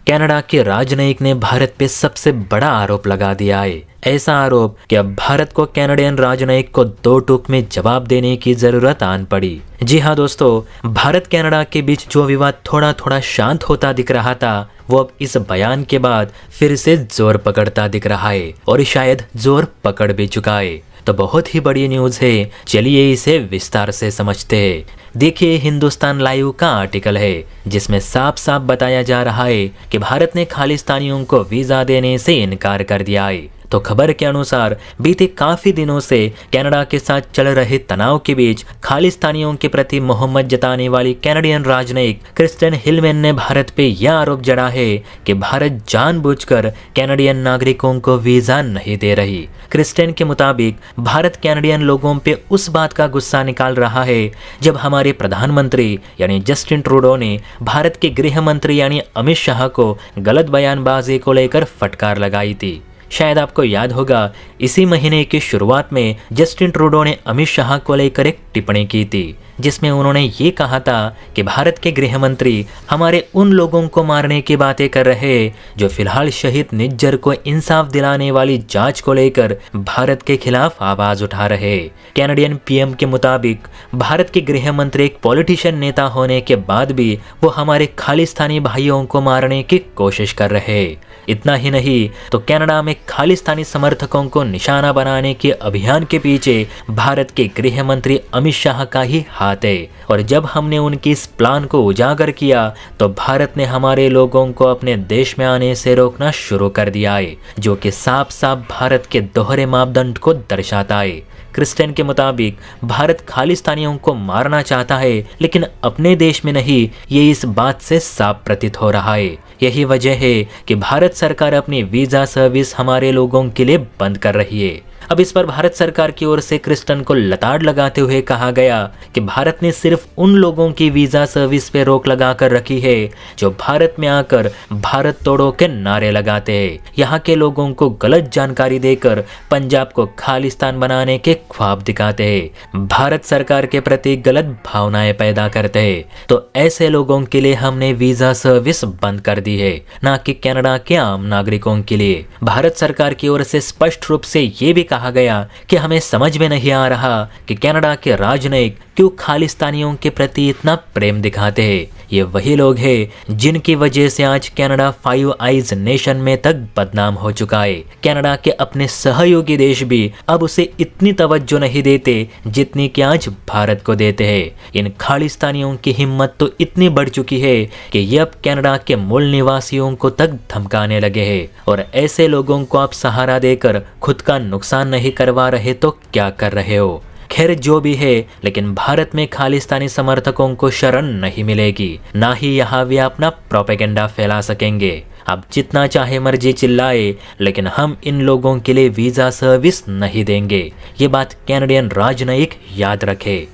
Canada के राजनयिक ने भारत पे सबसे बड़ा आरोप लगा दिया है। ऐसा आरोप कि अब भारत को कैनेडियन राजनयिक को दो टूक में जवाब देने की जरूरत आन पड़ी। जी हाँ दोस्तों, भारत कनाडा के बीच जो विवाद थोड़ा थोड़ा शांत होता दिख रहा था, वो अब इस बयान के बाद फिर से जोर पकड़ता दिख रहा है और शायद जोर पकड़ भी चुका है। तो बहुत ही बड़ी न्यूज़ है, चलिए इसे विस्तार से समझते हैं। देखिए, हिंदुस्तान लाइव का आर्टिकल है जिसमें साफ साफ बताया जा रहा है कि भारत ने खालिस्तानियों को वीजा देने से इनकार कर दिया है। तो खबर के अनुसार बीते काफी दिनों से कनाडा के साथ चल रहे तनाव के बीच खालिस्तानियों के प्रति मोहब्बत जताने वाली कैनेडियन राजनयिक क्रिस्टियन हिलमैन ने भारत पे यह आरोप जड़ा है कि भारत जानबूझकर कैनेडियन नागरिकों को वीजा नहीं दे रही। क्रिस्टियन के मुताबिक भारत कैनेडियन लोगों पे उस बात का गुस्सा निकाल रहा है जब हमारे प्रधानमंत्री यानी जस्टिन ट्रूडो ने भारत के गृह मंत्री यानी अमित शाह को गलत बयानबाजी को लेकर फटकार लगाई थी। शायद आपको याद होगा, इसी महीने की शुरुआत में जस्टिन ट्रूडो ने अमित शाह को लेकर एक टिप्पणी की थी जिसमें उन्होंने ये कहा था कि भारत के गृह मंत्री हमारे उन लोगों को मारने की बातें कर रहे जो फिलहाल शहीद निज्जर को इंसाफ दिलाने वाली जांच को लेकर भारत के खिलाफ आवाज उठा रहे। कैनेडियन पीएम के मुताबिक भारत के गृह मंत्री एक पॉलिटिशियन नेता होने के बाद भी वो हमारे खालिस्तानी भाइयों को मारने की कोशिश कर रहे। इतना ही नहीं तो कनाडा में खालिस्तानी समर्थकों को निशाना बनाने के अभियान के पीछे भारत के गृह मंत्री अमित शाह का ही हाथ है। और जब हमने उनकी इस प्लान को उजागर किया तो भारत ने हमारे लोगों को अपने देश में आने से रोकना शुरू कर दिया है, जो कि साफ साफ भारत के दोहरे मापदंड को दर्शाता है। क्रिस्टियन के मुताबिक भारत खालिस्तानियों को मारना चाहता है लेकिन अपने देश में नहीं, ये इस बात से साफ प्रतीत हो रहा है। यही वजह है कि भारत सरकार अपनी वीजा सर्विस हमारे लोगों के लिए बंद कर रही है। अब इस पर भारत सरकार की ओर से क्रिस्टियन को लताड़ लगाते हुए कहा गया कि भारत ने सिर्फ उन लोगों की वीजा सर्विस पे रोक लगा कर रखी है जो भारत में आकर भारत तोड़ो के नारे लगाते हैं, यहाँ के लोगों को गलत जानकारी देकर पंजाब को खालिस्तान बनाने के ख्वाब दिखाते हैं, भारत सरकार के प्रति गलत भावनाएं पैदा करते हैं। तो ऐसे लोगों के लिए हमने वीजा सर्विस बंद कर दी है, ना कि कनाडा के आम नागरिकों के लिए। भारत सरकार की ओर से स्पष्ट रूप से ये भी कहा गया कि हमें समझ में नहीं आ रहा कि कनाडा के राजनयिक क्यों खालिस्तानियों के प्रति इतना प्रेम दिखाते हैं। ये वही लोग हैं जिनकी वजह से आज कनाडा फाइव आइज नेशन में तक बदनाम हो चुका है। कनाडा के अपने सहयोगी देश भी अब उसे इतनी तवज्जो नहीं देते जितनी कि आज भारत को देते हैं। इन खालिस्तानियों की हिम्मत तो इतनी बढ़ चुकी है कि ये अब कनाडा के मूल निवासियों को तक धमकाने लगे हैं। और ऐसे लोगों को आप सहारा देकर खुद का नुकसान नहीं करवा रहे तो क्या कर रहे हो। खैर जो भी है, लेकिन भारत में खालिस्तानी समर्थकों को शरण नहीं मिलेगी, ना ही यहाँ वे अपना प्रोपेगेंडा फैला सकेंगे। अब जितना चाहे मर्जी चिल्लाए, लेकिन हम इन लोगों के लिए वीजा सर्विस नहीं देंगे। ये बात कैनेडियन राजनयिक याद रखे।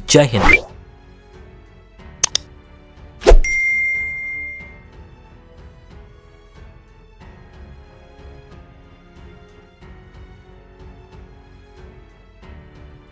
जय हिंद।